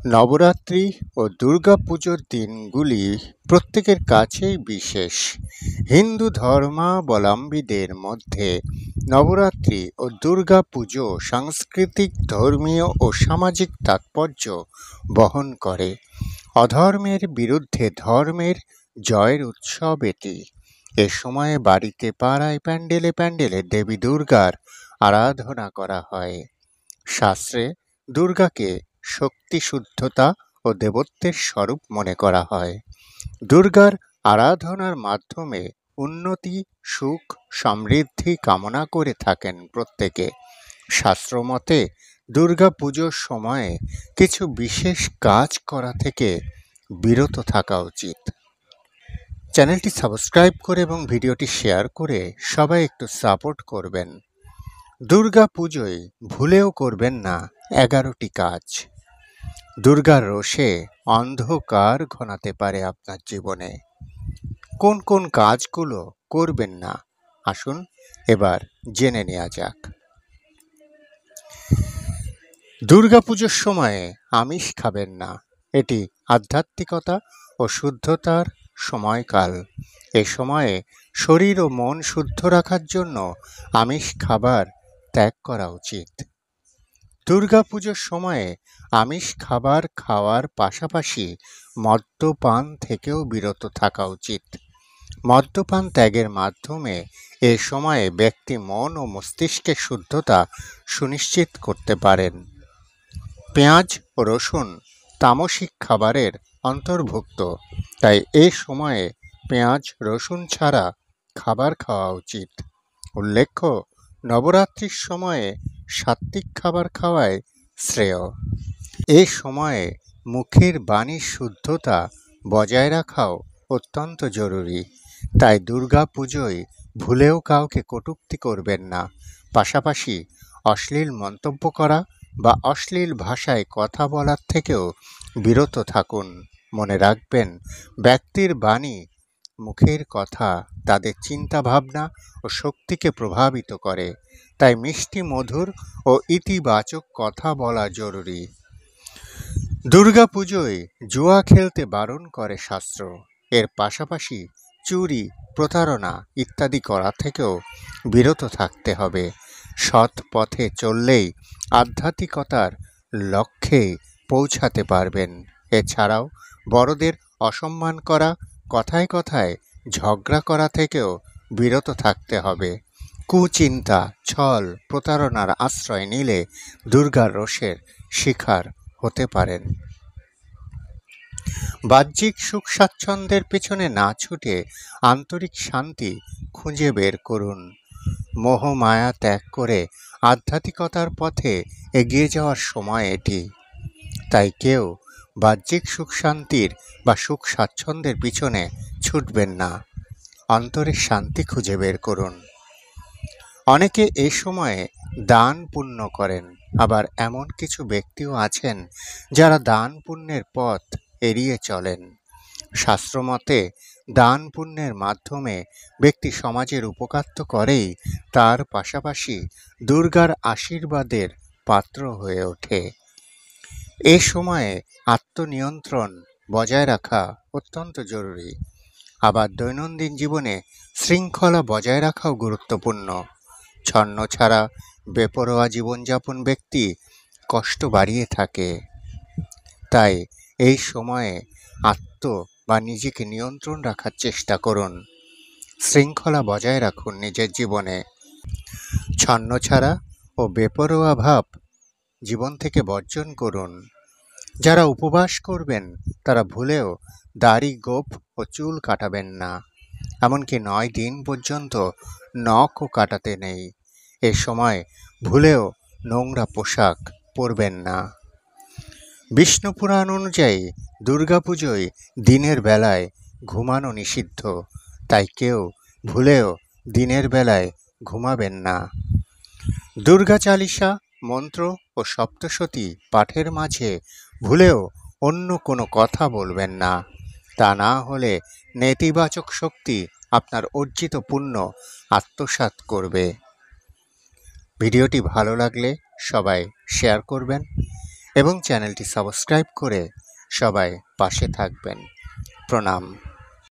নবরাত্রি ও দুর্গাপুজোর দিনগুলি প্রত্যেকের কাছেই বিশেষ। হিন্দু ধর্মাবলম্বীদের মধ্যে নবরাত্রি ও দুর্গাপুজো সাংস্কৃতিক, ধর্মীয় ও সামাজিক তাৎপর্য বহন করে। অধর্মের বিরুদ্ধে ধর্মের জয়ের উৎসব এটি। এ সময়ে বাড়িতে, পাড়ায়, প্যান্ডেলে প্যান্ডেলে দেবী দুর্গার আরাধনা করা হয়। শাস্ত্রে দুর্গাকে শক্তি, শুদ্ধতা ও দেবত্বের স্বরূপ মনে করা হয়। দুর্গার আরাধনার মাধ্যমে উন্নতি, সুখ, সমৃদ্ধি কামনা করে থাকেন প্রত্যেকে। শাস্ত্রমতে দুর্গা পুজোর সময়ে কিছু বিশেষ কাজ করা থেকে বিরত থাকা উচিত। চ্যানেলটি সাবস্ক্রাইব করে এবং ভিডিওটি শেয়ার করে সবাই একটু সাপোর্ট করবেন। দুর্গা পুজোয় ভুলেও করবেন না 11টি কাজ। দুর্গার রোষে অন্ধকার ঘনাতে পারে আপনার জীবনে। কোন কোন কাজগুলো করবেন না, আসুন এবার জেনে নেওয়া যাক। দুর্গা পুজোর সময়ে আমিষ খাবেন না। এটি আধ্যাত্মিকতা ও শুদ্ধতার সময়কাল। এ সময়ে শরীর ও মন শুদ্ধ রাখার জন্য আমিষ খাবার ত্যাগ করা উচিত। দুর্গা পুজোর সময়ে আমিষ খাবার খাওয়ার পাশাপাশি মদ্যপান থেকেও বিরত থাকা উচিত। মদ্যপান ত্যাগের মাধ্যমে এ সময়ে ব্যক্তি মন ও মস্তিষ্কের শুদ্ধতা সুনিশ্চিত করতে পারেন। পেঁয়াজ ও রসুন তামসিক খাবারের অন্তর্ভুক্ত, তাই এ সময়ে পেঁয়াজ, রসুন ছাড়া খাবার খাওয়া উচিত। উল্লেখ্য, নবরাত্রির সময়ে সাত্ত্বিক খাবার খাওয়াই শ্রেয়। এ সময়ে মুখের বাণীর শুদ্ধতা বজায় রাখাও অত্যন্ত জরুরি। তাই দুর্গা পুজোয় ভুলেও কাউকে কটূক্তি করবেন না। পাশাপাশি অশ্লীল মন্তব্য করা বা অশ্লীল ভাষায় কথা বলার থেকেও বিরত থাকুন। মনে রাখবেন, ব্যক্তির বাণী, মুখের কথা তাদের চিন্তা ভাবনা ও শক্তিকে প্রভাবিত করে। তাই মিষ্টি, মধুর ও ইতিবাচক কথা বলা জরুরি। দুর্গা পুজোয় জুয়া খেলতে বারণ করে শাস্ত্র। এর পাশাপাশি চুরি, প্রতারণা ইত্যাদি করা থেকেও বিরত থাকতে হবে। সৎ পথে চললেই আধ্যাত্মিকতার লক্ষ্যে পৌঁছাতে পারবেন। এছাড়াও বড়দের অসম্মান করা, কথায় কথায় ঝগড়া করা থেকেও বিরত থাকতে হবে। কুচিন্তা, ছল, প্রতারণার আশ্রয় নিলে দুর্গার রোষের শিকার হতে পারেন। বাহ্যিক সুখ স্বাচ্ছন্দ্যের পেছনে না ছুটে আন্তরিক শান্তি খুঁজে বের করুন। মোহ মায়া ত্যাগ করে আধ্যাত্মিকতার পথে এগিয়ে যাওয়ার সময় এটি। তাই কেউ বাহ্যিক সুখ শান্তির বা সুখ স্বাচ্ছন্দ্যের পিছনে ছুটবেন না, অন্তরের শান্তি খুঁজে বের করুন। অনেকে এ সময়ে দান পুণ্য করেন, আবার এমন কিছু ব্যক্তিও আছেন যারা দান পুণ্যের পথ এড়িয়ে চলেন। শাস্ত্রমতে দান পুণ্যের মাধ্যমে ব্যক্তি সমাজের উপকার তো করেই, তার পাশাপাশি দুর্গার আশীর্বাদের পাত্র হয়ে ওঠে। এ সময়ে আত্মনিয়ন্ত্রণ বজায় রাখা অত্যন্ত জরুরি। আবার দৈনন্দিন জীবনে শৃঙ্খলা বজায় রাখাও গুরুত্বপূর্ণ। ছন্ন ছাড়া বেপরোয়া জীবনযাপন ব্যক্তি কষ্ট বাড়িয়ে থাকে। তাই এই সময়ে বা নিজেকে নিয়ন্ত্রণ রাখার চেষ্টা করুন। শৃঙ্খলা বজায় রাখুন নিজের জীবনে। ছন্ন ছাড়া ও বেপরোয়া ভাব জীবন থেকে বর্জন করুন। যারা উপবাস করবেন তারা ভুলেও দাড়ি, গোঁফ ও চুল কাটাবেন না। এমনকি 9 দিন পর্যন্ত নখও কাটাতে নেই। এ সময় ভুলেও নোংরা পোশাক পরবেন না। বিষ্ণু পুরাণ অনুযায়ী দুর্গাপুজোয় দিনের বেলায় ঘুমানো নিষিদ্ধ, তাই কেউ ভুলেও দিনের বেলায় ঘুমাবেন না। দুর্গা চালিসা, মন্ত্র ও সপ্তশতী পাঠের মাঝে ভুলেও অন্য কোনো কথা বলবেন না। তা না হলে নেতিবাচক শক্তি আপনার অর্জিত পুণ্য আত্মসাৎ করবে। ভিডিওটি ভালো লাগলে সবাই শেয়ার করবেন এবং চ্যানেলটি সাবস্ক্রাইব করে সবাই পাশে থাকবেন। প্রণাম।